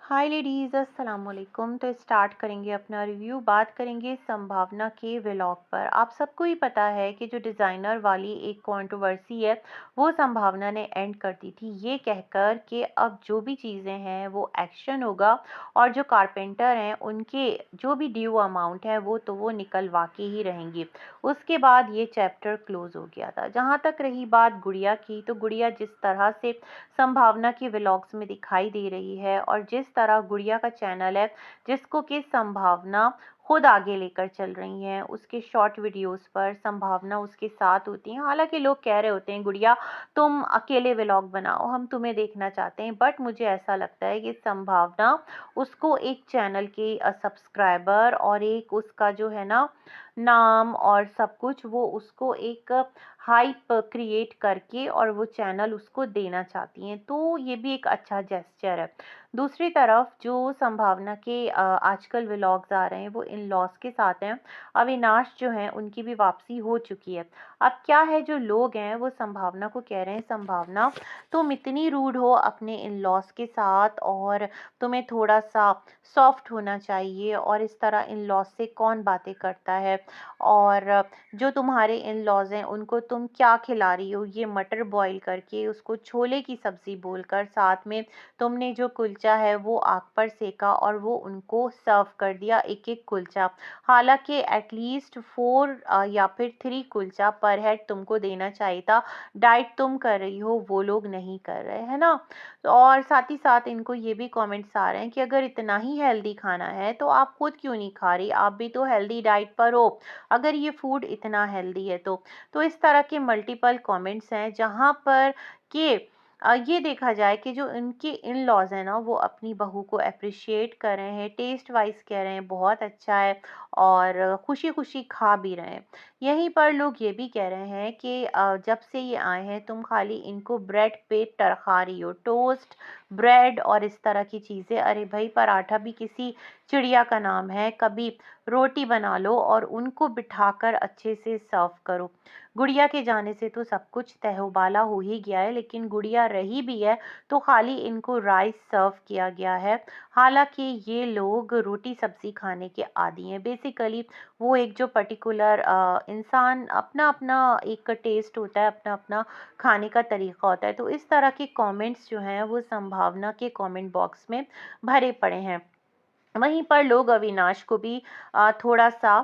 हाय ladies, अस्सलाम वालेकुम। तो स्टार्ट करेंगे अपना रिव्यू। बात करेंगे संभावना के व्लॉग पर। आप सबको ही पता है कि जो डिज़ाइनर वाली एक कंट्रोवर्सी है वो संभावना ने एंड कर दी थी ये कहकर कि अब जो भी चीज़ें हैं वो एक्शन होगा और जो कारपेंटर हैं उनके जो भी ड्यू अमाउंट है वो निकलवा के ही रहेंगी। उसके बाद ये चैप्टर क्लोज हो गया था। जहाँ तक रही बात गुड़िया की, तो गुड़िया जिस तरह से संभावना की व्लॉग्स में दिखाई दे रही है और जिस तरह गुड़िया का चैनल है जिसको कि संभावना खुद आगे लेकर चल रही हैं, उसके शॉर्ट वीडियोस पर संभावना उसके साथ होती हैं। हालांकि लोग कह रहे होते हैं गुड़िया तुम अकेले व्लॉग बनाओ, हम तुम्हें देखना चाहते हैं, बट मुझे ऐसा लगता है कि संभावना उसको एक चैनल के सब्सक्राइबर और एक उसका जो है ना नाम और सब कुछ वो उसको एक हाइप क्रिएट करके और वो चैनल उसको देना चाहती हैं, तो ये भी एक अच्छा जेस्चर है। दूसरी तरफ जो संभावना के आजकल व्लॉग्स आ रहे हैं वो इन लॉस के साथ हैं। अविनाश जो हैं उनकी भी वापसी हो चुकी है। अब क्या है, जो लोग हैं वो संभावना को कह रहे हैं संभावना तुम इतनी रूड हो अपने इन लॉस के साथ और तुम्हें थोड़ा सा सॉफ्ट होना चाहिए, और इस तरह इन लॉस से कौन बातें करता है। और जो तुम्हारे इन लॉज हैं उनको तुम क्या खिला रही हो, ये मटर बॉईल करके उसको छोले की सब्जी बोलकर साथ में तुमने जो कुलचा है वो आग पर सेका और वो उनको सर्व कर दिया एक एक कुलचा। हालांकि एटलीस्ट 4 या फिर 3 कुलचा पर हेड तुमको देना चाहिए था। डाइट तुम कर रही हो, वो लोग नहीं कर रहे है ना। और साथ ही साथ इनको ये भी कमेंट्स आ रहे हैं कि अगर इतना ही हेल्दी खाना है तो आप खुद क्यों नहीं खा रही, आप भी तो हेल्दी डाइट पर हो अगर ये फूड इतना हेल्दी है तो इस तरह के मल्टीपल कमेंट्स हैं जहाँ पर कि ये देखा जाए कि जो इनके इन लॉज हैं ना वो अपनी बहू को अप्रिशिएट कर रहे हैं, टेस्ट वाइज कह रहे हैं बहुत अच्छा है और खुशी खुशी खा भी रहे हैं। यहीं पर लोग ये भी कह रहे हैं कि जब से ये आए हैं तुम खाली इनको ब्रेड पे टरखा रही हो, टोस्ट ब्रेड और इस तरह की चीज़ें। अरे भाई, पराठा भी किसी चिड़िया का नाम है, कभी रोटी बना लो और उनको बिठाकर अच्छे से सर्व करो। गुड़िया के जाने से तो सब कुछ तहबाला हो ही गया है, लेकिन गुड़िया रही भी है तो खाली इनको राइस सर्व किया गया है। हालांकि ये लोग रोटी सब्जी खाने के आदी हैं। बेसिकली वो एक जो पर्टिकुलर इंसान अपना अपना एक टेस्ट होता है, अपना अपना खाने का तरीका होता है। तो इस तरह के कमेंट्स जो हैं वो संभावना के कमेंट बॉक्स में भरे पड़े हैं। वहीं पर लोग अविनाश को भी थोड़ा सा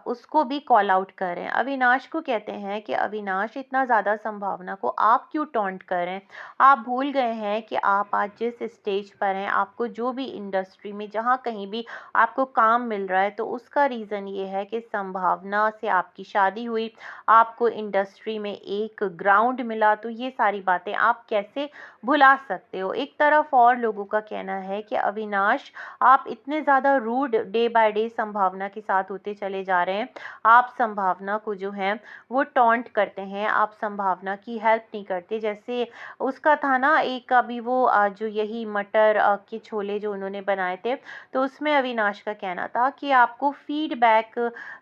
उसको भी कॉल आउट कर रहे हैं। अविनाश को कहते हैं कि अविनाश इतना ज़्यादा संभावना को आप क्यों टॉन्ट कर रहे हैं, आप भूल गए हैं कि आप आज जिस स्टेज पर हैं, आपको जो भी इंडस्ट्री में जहाँ कहीं भी आपको काम मिल रहा है तो उसका रीज़न ये है कि संभावना से आपकी शादी हुई, आपको इंडस्ट्री में एक ग्राउंड मिला। तो ये सारी बातें आप कैसे भुला सकते हो। एक तरफ और लोगों का कहना है कि अविनाश आप इतने ज़्यादा रूड डे बाय डे संभावना के साथ होते चले जा रहे हैं। आप संभावना को जो है वो टॉन्ट करते हैं, आप संभावना की हेल्प नहीं करते। जैसे उसका था ना एक अभी वो जो यही मटर के छोले जो उन्होंने बनाए थे, तो उसमें अविनाश का कहना था कि आपको फीडबैक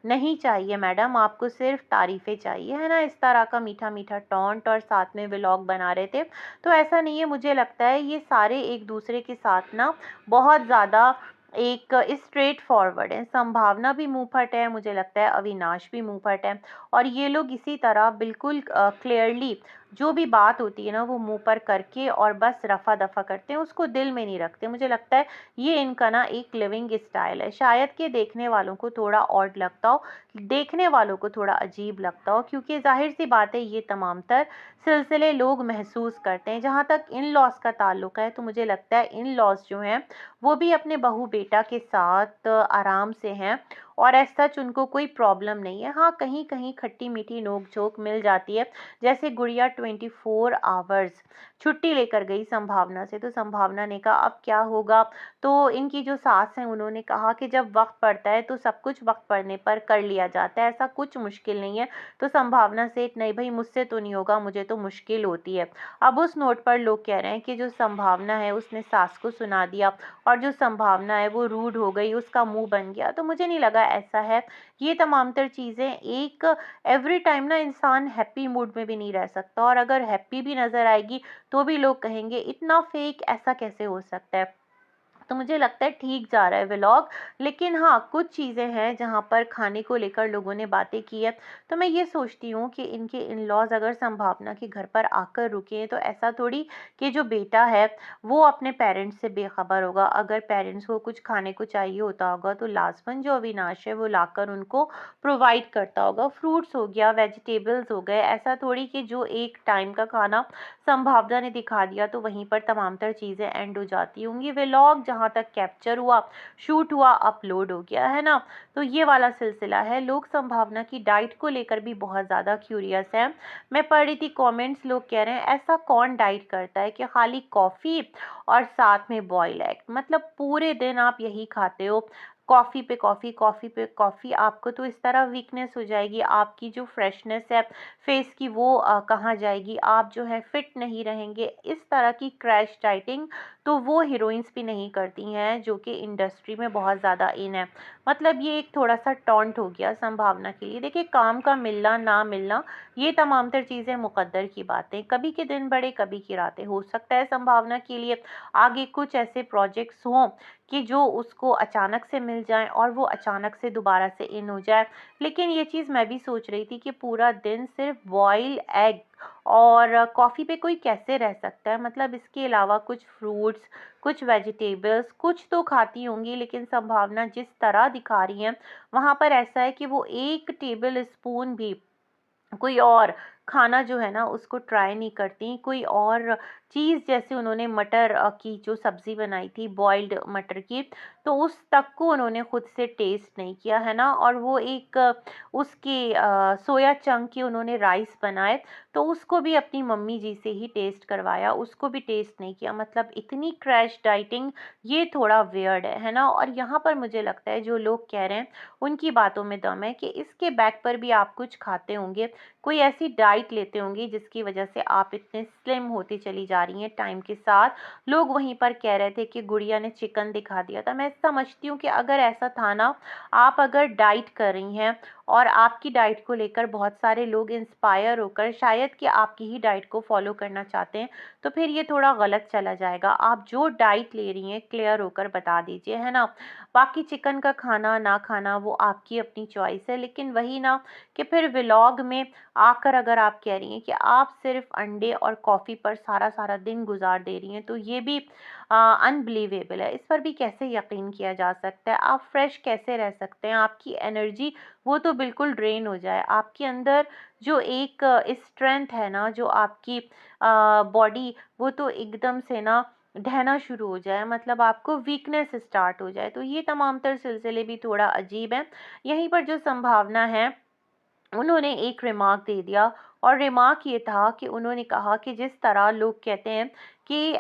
नहीं चाहिए मैडम, आपको सिर्फ तारीफ़ें चाहिए, है ना। इस तरह का मीठा मीठा टॉन्ट और साथ में व्लॉग बना रहे थे। तो ऐसा नहीं है, मुझे लगता है ये सारे एक दूसरे के साथ ना बहुत ज़्यादा एक स्ट्रेट फॉरवर्ड है। संभावना भी मुंह फट है, मुझे लगता है अविनाश भी मुंह फट है, और ये लोग इसी तरह बिल्कुल क्लियरली जो भी बात होती है ना वो मुंह पर करके और बस रफा दफा करते हैं, उसको दिल में नहीं रखते। मुझे लगता है ये इनका ना एक लिविंग स्टाइल है। शायद कि देखने वालों को थोड़ा ऑड लगता हो, देखने वालों को थोड़ा अजीब लगता हो, क्योंकि जाहिर सी बात है ये तमाम तर सिलसिले लोग महसूस करते हैं। जहाँ तक इन लॉस का ताल्लुक है तो मुझे लगता है इन लॉस जो हैं वो भी अपने बहू बेटा के साथ आराम से हैं और एज सच उनको कोई प्रॉब्लम नहीं है। हाँ, कहीं कहीं खट्टी मीठी नोक झोंक मिल जाती है। जैसे गुड़िया 24 आवर्स छुट्टी लेकर गई संभावना से, तो संभावना ने कहा अब क्या होगा। तो इनकी जो सास हैं उन्होंने कहा कि जब वक्त पड़ता है तो सब कुछ वक्त पड़ने पर कर लिया जाता है, ऐसा कुछ मुश्किल नहीं है। तो संभावना से नहीं भाई, मुझसे तो नहीं होगा, मुझे तो मुश्किल होती है। अब उस नोट पर लोग कह रहे हैं कि जो संभावना है उसने सास को सुना दिया और जो संभावना है वो रूड हो गई, उसका मुंह बन गया। तो मुझे नहीं लगा ऐसा है। ये तमाम तर चीज़ें एक एवरी टाइम ना इंसान हैप्पी मूड में भी नहीं रह सकता, और अगर हैप्पी भी नज़र आएगी तो भी लोग कहेंगे इतना फेक, ऐसा कैसे हो सकता है। तो मुझे लगता है ठीक जा रहा है व्लॉग। लेकिन हाँ, कुछ चीज़ें हैं जहाँ पर खाने को लेकर लोगों ने बातें की है। तो मैं ये सोचती हूँ कि इनके इन-लॉज़ अगर संभावना के घर पर आकर रुके हैं, तो ऐसा थोड़ी कि जो बेटा है वो अपने पेरेंट्स से बेखबर होगा। अगर पेरेंट्स को कुछ खाने को चाहिए होता होगा तो लाजमन जो अविनाश है वो लाकर उनको प्रोवाइड करता होगा। फ्रूट्स हो गया, वेजिटेबल्स हो गए, ऐसा थोड़ी कि जो एक टाइम का खाना संभावना ने दिखा दिया तो वहीं पर तमाम तर चीज़ें एंड हो जाती होंगी। व्लॉग जहाँ तक कैप्चर हुआ, शूट हुआ, अपलोड हो गया, है ना? तो ये वाला सिलसिला है। लोग संभावना की डाइट को लेकर भी बहुत ज़्यादा क्यूरियस हैं। मैं पढ़ रही थी कमेंट्स, लोग कह रहे हैं ऐसा कौन डाइट करता है कि खाली कॉफ़ी और साथ में बॉयल एग, मतलब पूरे दिन आप यही खाते हो, कॉफ़ी पे कॉफ़ी, कॉफ़ी पे कॉफ़ी। आपको तो इस तरह वीकनेस हो जाएगी, आपकी जो फ्रेशनेस है फेस की वो कहाँ जाएगी, आप जो है फिट नहीं रहेंगे। इस तरह की क्रैश डाइटिंग तो वो हीरोइंस भी नहीं करती हैं जो कि इंडस्ट्री में बहुत ज़्यादा इन है। मतलब ये एक थोड़ा सा टॉन्ट हो गया संभावना के लिए। देखिए, काम का मिलना ना मिलना ये तमाम तर चीज़ें मुकद्दर की बातें, कभी के दिन बड़े कभी की रातें। हो सकता है संभावना के लिए आगे कुछ ऐसे प्रोजेक्ट्स हों कि जो उसको अचानक से मिल जाएं और वो अचानक से दोबारा से इन हो जाए। लेकिन ये चीज़ मैं भी सोच रही थी कि पूरा दिन सिर्फ बॉयल एग और कॉफ़ी पे कोई कैसे रह सकता है? मतलब इसके अलावा कुछ फ्रूट्स, कुछ वेजिटेबल्स, कुछ तो खाती होंगी, लेकिन संभावना जिस तरह दिखा रही हैं, वहाँ पर ऐसा है कि वो 1 टेबल स्पून भी कोई और खाना जो है ना उसको ट्राई नहीं करती। कोई और चीज़, जैसे उन्होंने मटर की जो सब्ज़ी बनाई थी बॉइल्ड मटर की, तो उस तक को उन्होंने खुद से टेस्ट नहीं किया, है ना? और वो एक उसके सोया चंक के उन्होंने राइस बनाए, तो उसको भी अपनी मम्मी जी से ही टेस्ट करवाया, उसको भी टेस्ट नहीं किया। मतलब इतनी क्रैश डाइटिंग, ये थोड़ा वियर्ड है ना? और यहाँ पर मुझे लगता है जो लोग कह रहे हैं उनकी बातों में दम है कि इसके बैक पर भी आप कुछ खाते होंगे, कोई ऐसी डाइट लेते होंगे जिसकी वजह से आप इतने स्लिम होती चली जा रही हैं टाइम के साथ। लोग वहीं पर कह रहे थे कि गुड़िया ने चिकन दिखा दिया था। मैं समझती हूँ कि अगर ऐसा था ना, आप अगर डाइट कर रही हैं और आपकी डाइट को लेकर बहुत सारे लोग इंस्पायर होकर शायद कि आपकी ही डाइट को फॉलो करना चाहते हैं, तो फिर ये थोड़ा गलत चला जाएगा। आप जो डाइट ले रही हैं क्लियर होकर बता दीजिए, है ना? बाकी चिकन का खाना ना खाना वो आपकी अपनी चॉइस है, लेकिन वही ना कि फिर व्लॉग में आकर अगर आप कह रही हैं कि आप सिर्फ अंडे और कॉफ़ी पर सारा सारा दिन गुजार दे रही हैं, तो ये भी अनबिलीवेबल है। इस पर भी कैसे यकीन किया जा सकता है? आप फ्रेश कैसे रह सकते हैं? आपकी एनर्जी वो तो बिल्कुल ड्रेन हो जाए। आपके अंदर जो एक स्ट्रेंथ है ना, जो आपकी बॉडी, वो तो एकदम से ना ढहना शुरू हो जाए, मतलब आपको वीकनेस स्टार्ट हो जाए, तो ये तमाम तर सिलसिले भी थोड़ा अजीब हैं। यहीं पर जो संभावना है, उन्होंने एक रिमार्क दे दिया, और रिमार्क ये था कि उन्होंने कहा कि जिस तरह लोग कहते हैं कि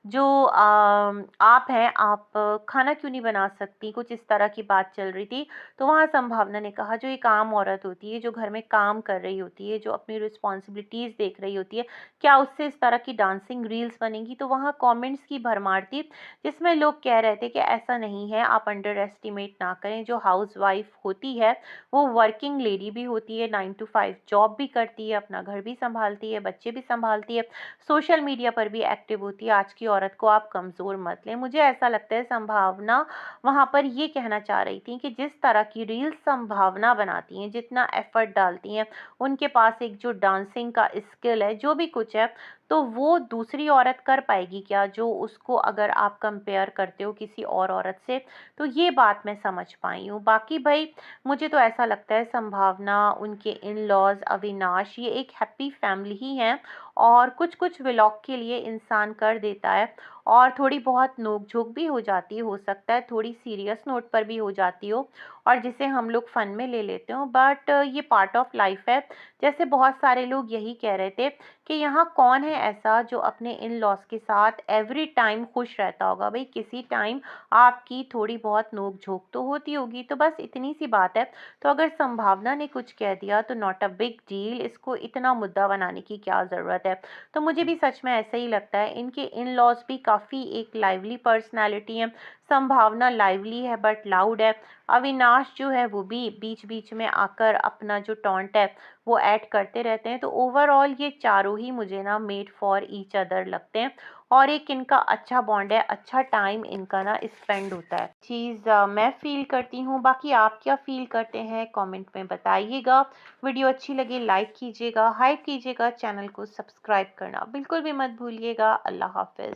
जो आप हैं, आप खाना क्यों नहीं बना सकती, कुछ इस तरह की बात चल रही थी। तो वहाँ संभावना ने कहा, जो एक आम औरत होती है, जो घर में काम कर रही होती है, जो अपनी रिस्पॉन्सिबिलिटीज़ देख रही होती है, क्या उससे इस तरह की डांसिंग रील्स बनेंगी? तो वहाँ कमेंट्स की भरमार थी, जिसमें लोग कह रहे थे कि ऐसा नहीं है, आप अंडर एस्टिमेट ना करें। जो हाउस वाइफ होती है वो वर्किंग लेडी भी होती है, 9 to 5 जॉब भी करती है, अपना घर भी संभालती है, बच्चे भी संभालती है, सोशल मीडिया पर भी एक्टिव होती है। आज की औरत को आप कमज़ोर मत लें। मुझे ऐसा लगता है संभावना वहाँ पर ये कहना चाह रही थी कि जिस तरह की रील्स संभावना बनाती हैं, जितना एफर्ट डालती हैं, उनके पास एक जो डांसिंग का स्किल है, जो भी कुछ है, तो वो दूसरी औरत कर पाएगी क्या, जो उसको अगर आप कंपेयर करते हो किसी और औरत से? तो ये बात मैं समझ पाई हूँ। बाकी भाई, मुझे तो ऐसा लगता है संभावना, उनके इन-लॉज़, अविनाश, ये एक हैप्पी फैमिली ही हैं, और कुछ-कुछ व्लॉग के लिए इंसान कर देता है, और थोड़ी बहुत नोक-झोंक भी हो जाती है, हो सकता है थोड़ी सीरियस नोट पर भी हो जाती हो, और जिसे हम लोग फ़न में ले लेते हो, बट ये पार्ट ऑफ लाइफ़ है। जैसे बहुत सारे लोग यही कह रहे थे कि यहाँ कौन है ऐसा जो अपने इन-लॉज़ के साथ एवरी टाइम खुश रहता होगा? भई किसी टाइम आपकी थोड़ी बहुत नोक-झोंक तो होती होगी, तो बस इतनी सी बात है। तो अगर संभावना ने कुछ कह दिया तो नॉट अ बिग डील, इसको इतना मुद्दा बनाने की क्या ज़रूरत है? तो मुझे भी सच में ऐसा ही लगता है, इनके इन-लॉज़ भी काफ़ी एक लाइवली पर्सनालिटी है। संभावना लाइवली है बट लाउड है। अविनाश जो है वो भी बीच बीच में आकर अपना जो टॉन्ट है वो ऐड करते रहते हैं। तो ओवरऑल ये चारों ही मुझे ना मेड फॉर ईच अदर लगते हैं और एक इनका अच्छा बॉन्ड है, अच्छा टाइम इनका ना स्पेंड होता है। चीज़ मैं फील करती हूँ। बाकी आप क्या फील करते हैं कमेंट में बताइएगा। वीडियो अच्छी लगे लाइक कीजिएगा, हाइप कीजिएगा, चैनल को सब्सक्राइब करना बिल्कुल भी मत भूलिएगा। अल्लाह हाफिज़।